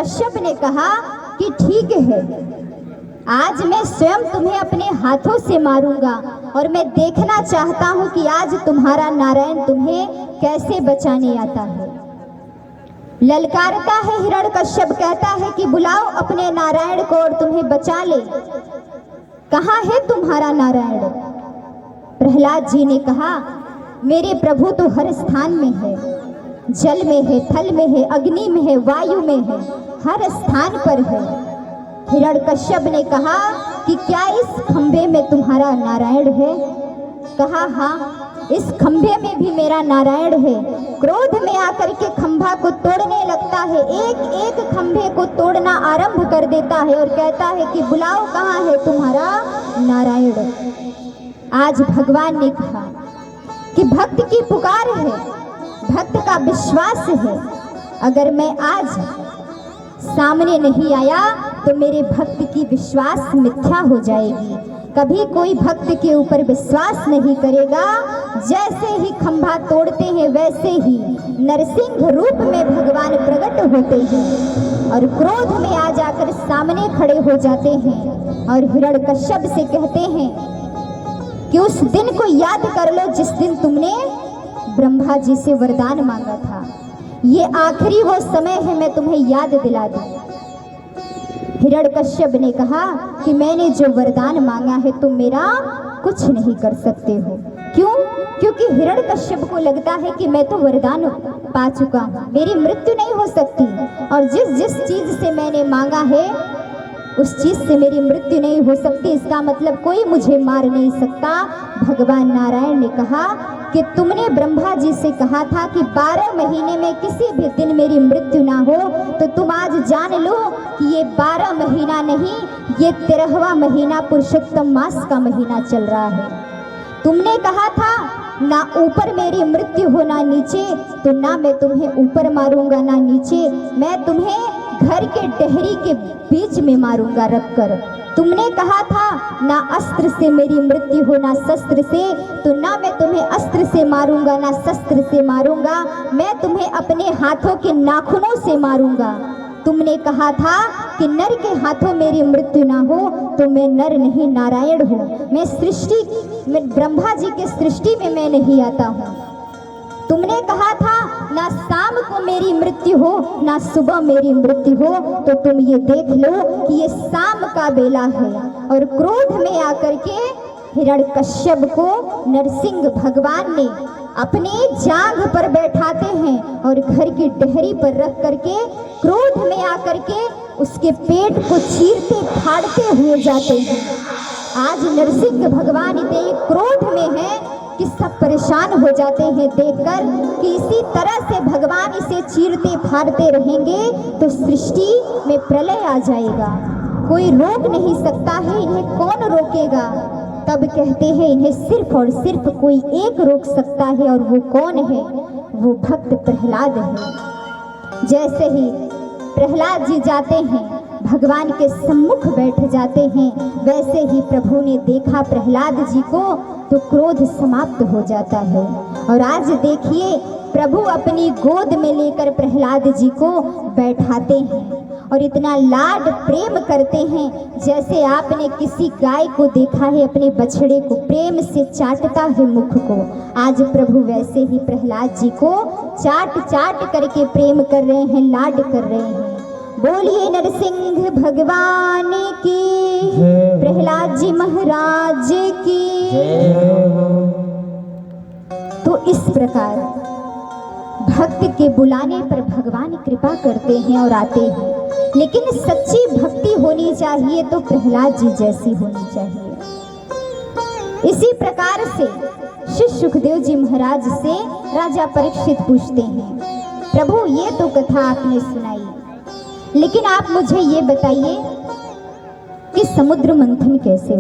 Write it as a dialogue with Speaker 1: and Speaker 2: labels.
Speaker 1: हिरण्यकश्यप ने कहा कि ठीक है, आज मैं स्वयं तुम्हें अपने हाथों से मारूंगा और मैं देखना चाहता हूं कि आज तुम्हारा नारायण तुम्हें कैसे बचाने आता है। ललकारता है हिरण्यकश्यप, कहता है कि बुलाओ अपने नारायण को और तुम्हें बचा ले। कहाँ है तुम्हारा नारायण? प्रहलाद जी ने कहा, मेरे प्रभु तो हर स्थान में है, जल में है, थल में है, अग्नि में है, वायु में है, हर स्थान पर है। हिरण्यकश्यप ने कहा कि क्या इस खंभे में तुम्हारा नारायण है? कहा, हाँ, इस खंभे में भी मेरा नारायण है। क्रोध में आकर के खंभा को तोड़ने लगता है, एक एक खंभे को तोड़ना आरंभ कर देता है और कहता है कि बुलाओ, कहाँ है तुम्हारा नारायण? आज भगवान ने कहा कि भक्त की पुकार है, भक्त का विश्वास है, अगर मैं आज सामने नहीं आया तो मेरे भक्त की विश्वास मिथ्या हो जाएगी। कभी कोई भक्त के ऊपर विश्वास नहीं करेगा। जैसे ही खंभा तोड़ते हैं वैसे ही नरसिंह रूप में भगवान प्रकट होते हैं और क्रोध में आ जाकर सामने खड़े हो जाते हैं और हिरण्यकश्यप से कहते हैं कि उस दिन को याद कर लो जिस दिन तुमने ब्रह्मा जी से वरदान मांगा था। ये आखिरी वो समय है, मैं तुम्हें याद दिला दूं। हिरण्यकश्यप ने कहा कि मैंने जो वरदान मांगा है तुम मेरा कुछ नहीं कर सकते हो। क्यों? क्योंकि हिरण्यकश्यप को लगता है कि मैं तो वरदान पा चुका हूँ, मेरी मृत्यु नहीं हो सकती और जिस जिस चीज से मैंने मांगा है उस चीज से मेरी मृत्यु नहीं हो सकती, इसका मतलब कोई मुझे मार नहीं सकता। भगवान नारायण ने कहा कि तुमने ब्रह्मा जी से कहा था कि 12 महीने में किसी भी दिन मेरी मृत्यु ना हो, तो तुम आज जान लो कि ये 12 महीना नहीं, ये 13वां महीना पुरुषोत्तम मास का महीना चल रहा है। तुमने कहा था ना ऊपर मेरी मृत्यु हो ना नीचे, तो ना मैं तुम्हें ऊपर मारूंगा ना नीचे, मैं तुम्हें घर के डेहरी के बीच में मारूंगा रखकर। तुमने कहा था ना अस्त्र से मेरी मृत्यु हो ना शस्त्र से, तो ना मैं तुम्हें अस्त्र से मारूंगा ना शस्त्र से मारूंगा, मैं तुम्हें अपने हाथों के नाखूनों से मारूंगा। तुमने कहा था कि नर के हाथों मेरी मृत्यु ना हो, तो मैं नर नहीं नारायण हूँ, मैं सृष्टि में ब्रह्मा जी के सृष्टि में मैं नहीं आता हूँ। तुमने कहा था ना शाम को मेरी मृत्यु हो ना सुबह मेरी मृत्यु हो, तो तुम ये देख लो कि ये शाम का बेला है। और क्रोध में आकर के हिरण्यकश्यप को नरसिंह भगवान ने अपने जांघ पर बैठाते हैं और घर की डेहरी पर रख करके क्रोध में आकर के उसके पेट को चीरते फाड़ते हुए जाते हैं। आज नरसिंह भगवान इतने क्रोध में है कि सब परेशान हो जाते हैं देखकर कि इसी तरह से भगवान इसे चीरते फाड़ते रहेंगे तो सृष्टि में प्रलय आ जाएगा, कोई रोक नहीं सकता है, इन्हें कौन रोकेगा? तब कहते हैं इन्हें सिर्फ और सिर्फ कोई एक रोक सकता है, और वो कौन है? वो भक्त प्रहलाद है। जैसे ही प्रहलाद जी जाते हैं भगवान के सम्मुख बैठ जाते हैं, वैसे ही प्रभु ने देखा प्रहलाद जी को तो क्रोध समाप्त हो जाता है। और आज देखिए प्रभु अपनी गोद में लेकर प्रहलाद जी को बैठाते हैं और इतना लाड प्रेम करते हैं जैसे आपने किसी गाय को देखा है अपने बछड़े को प्रेम से चाटता है मुख को। आज प्रभु वैसे ही प्रहलाद जी को चाट चाट करके प्रेम कर रहे हैं, लाड कर रहे हैं। बोलिए नरसिंह भगवान की, प्रहलाद जी महाराज की। तो इस प्रकार भक्त के बुलाने पर भगवान कृपा करते हैं और आते हैं, लेकिन सच्ची भक्ति होनी चाहिए तो प्रहलाद जी जैसी होनी चाहिए। इसी प्रकार से श्री सुखदेव जी महाराज से राजा परीक्षित पूछते हैं, प्रभु ये तो कथा आपने सुनाई, लेकिन आप मुझे ये बताइए कि समुद्र मंथन कैसे